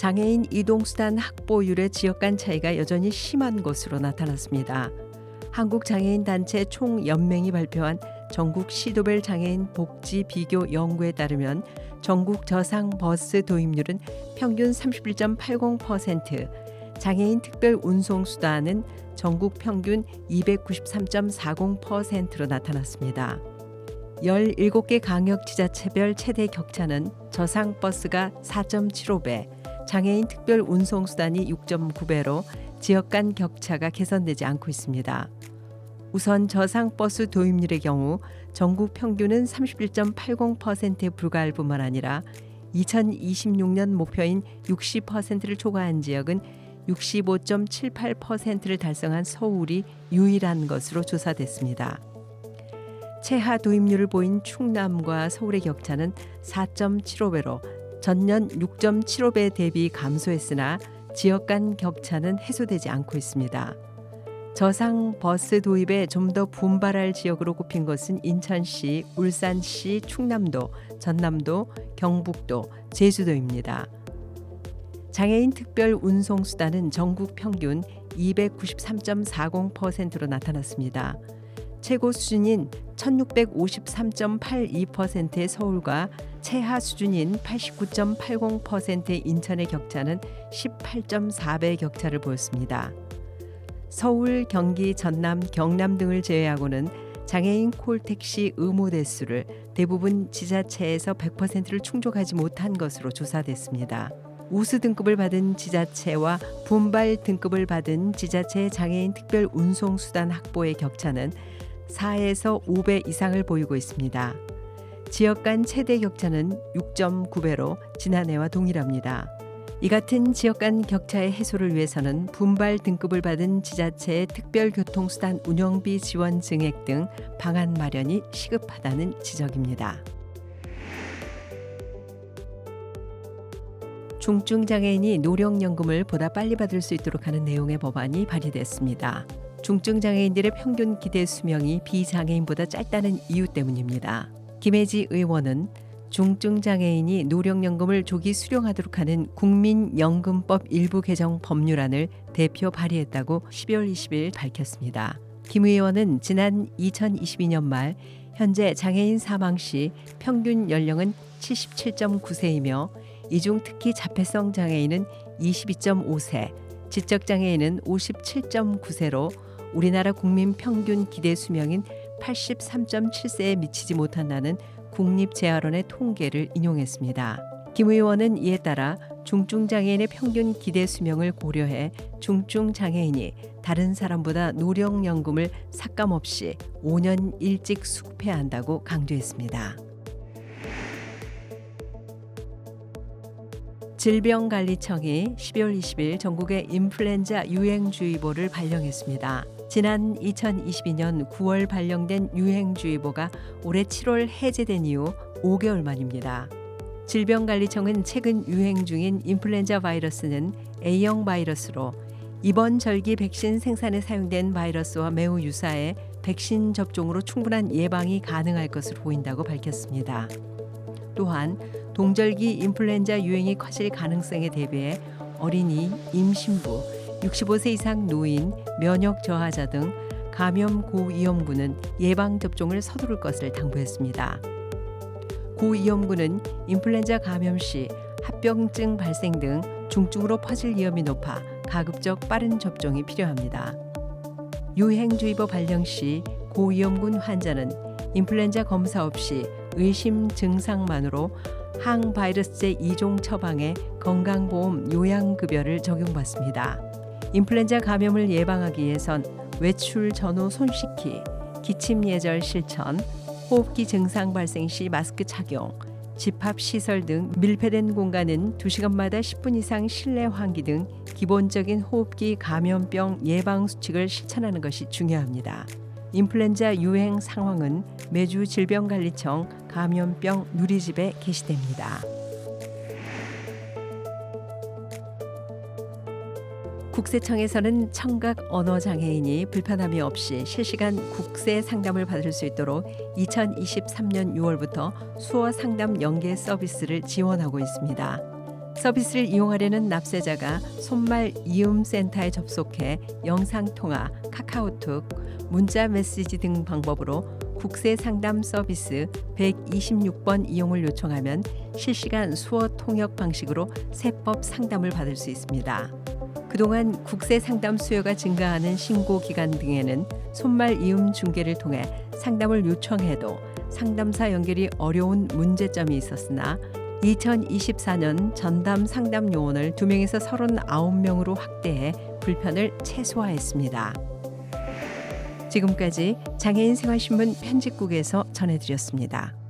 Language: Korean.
장애인 이동수단 확보율의 지역 간 차이가 여전히 심한 것으로 나타났습니다. 한국장애인단체 총연맹이 발표한 전국 시도별 장애인 복지 비교 연구에 따르면 전국 저상 버스 도입률은 평균 31.80%, 장애인 특별 운송수단은 전국 평균 293.40%로 나타났습니다. 17개 강역지자체별 최대 격차는 저상버스가 4.75배, 장애인 특별 운송수단이 6.9배로 지역 간 격차가 개선되지 않고 있습니다. 우선 저상버스 도입률의 경우 전국 평균은 31.80%에 불과할 뿐만 아니라 2026년 목표인 60%를 초과한 지역은 65.78%를 달성한 서울이 유일한 것으로 조사됐습니다. 최하 도입률을 보인 충남과 서울의 격차는 4.75배로 전년 6.75배 대비 감소했으나 지역 간 격차는 해소되지 않고 있습니다. 저상 버스 도입에 좀 더 분발할 지역으로 꼽힌 것은 인천시, 울산시, 충남도, 전남도, 경북도, 제주도입니다. 장애인 특별 운송수단은 전국 평균 293.40%로 나타났습니다. 최고 수준인 1653.82%의 서울과 최하 수준인 89.80%의 인천의 격차는 18.4배 격차를 보였습니다. 서울, 경기, 전남, 경남 등을 제외하고는 장애인 콜택시 의무 대수를 대부분 지자체에서 100%를 충족하지 못한 것으로 조사됐습니다. 우수 등급을 받은 지자체와 분발 등급을 받은 지자체의 장애인 특별 운송수단 확보의 격차는 4에서 5배 이상을 보이고 있습니다. 지역 간 최대 격차는 6.9배로 지난해와 동일합니다. 이 같은 지역 간 격차의 해소를 위해서는 분발 등급을 받은 지자체의 특별교통수단 운영비 지원 증액 등 방안 마련이 시급하다는 지적입니다. 중증장애인이 노령연금을 보다 빨리 받을 수 있도록 하는 내용의 법안이 발의됐습니다. 중증장애인들의 평균 기대 수명이 비장애인보다 짧다는 이유 때문입니다. 김혜지 의원은 중증장애인이 노령연금을 조기 수령하도록 하는 국민연금법 일부 개정 법률안을 대표 발의했다고 12월 20일 밝혔습니다. 김 의원은 지난 2022년 말 현재 장애인 사망 시 평균 연령은 77.9세이며 이 중 특히 자폐성 장애인은 22.5세, 지적장애인은 57.9세로 우리나라 국민 평균 기대 수명인 83.7세에 미치지 못한다는 국립재활원의 통계를 인용했습니다. 김 의원은 이에 따라 중증장애인의 평균 기대 수명을 고려해 중증장애인이 다른 사람보다 노령연금을 삭감 없이 5년 일찍 수급해야 한다고 강조했습니다. 질병관리청이 12월 20일 전국에 인플루엔자 유행주의보를 발령했습니다. 지난 2022년 9월 발령된 유행주의보가 올해 7월 해제된 이후 5개월 만입니다. 질병관리청은 최근 유행 중인 인플루엔자 바이러스는 A형 바이러스로 이번 절기 백신 생산에 사용된 바이러스와 매우 유사해 백신 접종으로 충분한 예방이 가능할 것으로 보인다고 밝혔습니다. 또한 동절기 인플루엔자 유행이 커질 가능성에 대비해 어린이, 임신부, 65세 이상 노인, 면역 저하자 등 감염 고위험군은 예방접종을 서두를 것을 당부했습니다. 고위험군은 인플루엔자 감염 시 합병증 발생 등 중증으로 퍼질 위험이 높아 가급적 빠른 접종이 필요합니다. 유행주의보 발령 시 고위험군 환자는 인플루엔자 검사 없이 의심 증상만으로 항바이러스제 2종 처방에 건강보험 요양급여를 적용받습니다. 인플루엔자 감염을 예방하기 위해선 외출 전후 손 씻기, 기침 예절 실천, 호흡기 증상 발생 시 마스크 착용, 집합시설 등 밀폐된 공간은 2시간마다 10분 이상 실내 환기 등 기본적인 호흡기 감염병 예방 수칙을 실천하는 것이 중요합니다. 인플루엔자 유행 상황은 매주 질병관리청 감염병 누리집에 게시됩니다. 국세청에서는 청각 언어장애인이 불편함이 없이 실시간 국세 상담을 받을 수 있도록 2023년 6월부터 수어 상담 연계 서비스를 지원하고 있습니다. 서비스를 이용하려는 납세자가 손말 이음센터에 접속해 영상통화, 카카오톡, 문자 메시지 등 방법으로 국세상담 서비스 126번 이용을 요청하면 실시간 수어 통역 방식으로 세법 상담을 받을 수 있습니다. 그동안 국세상담 수요가 증가하는 신고 기간 등에는 손말 이음 중개를 통해 상담을 요청해도 상담사 연결이 어려운 문제점이 있었으나 2024년 전담 상담 요원을 2명에서 39명으로 확대해 불편을 최소화했습니다. 지금까지 장애인 생활신문 편집국에서 전해드렸습니다.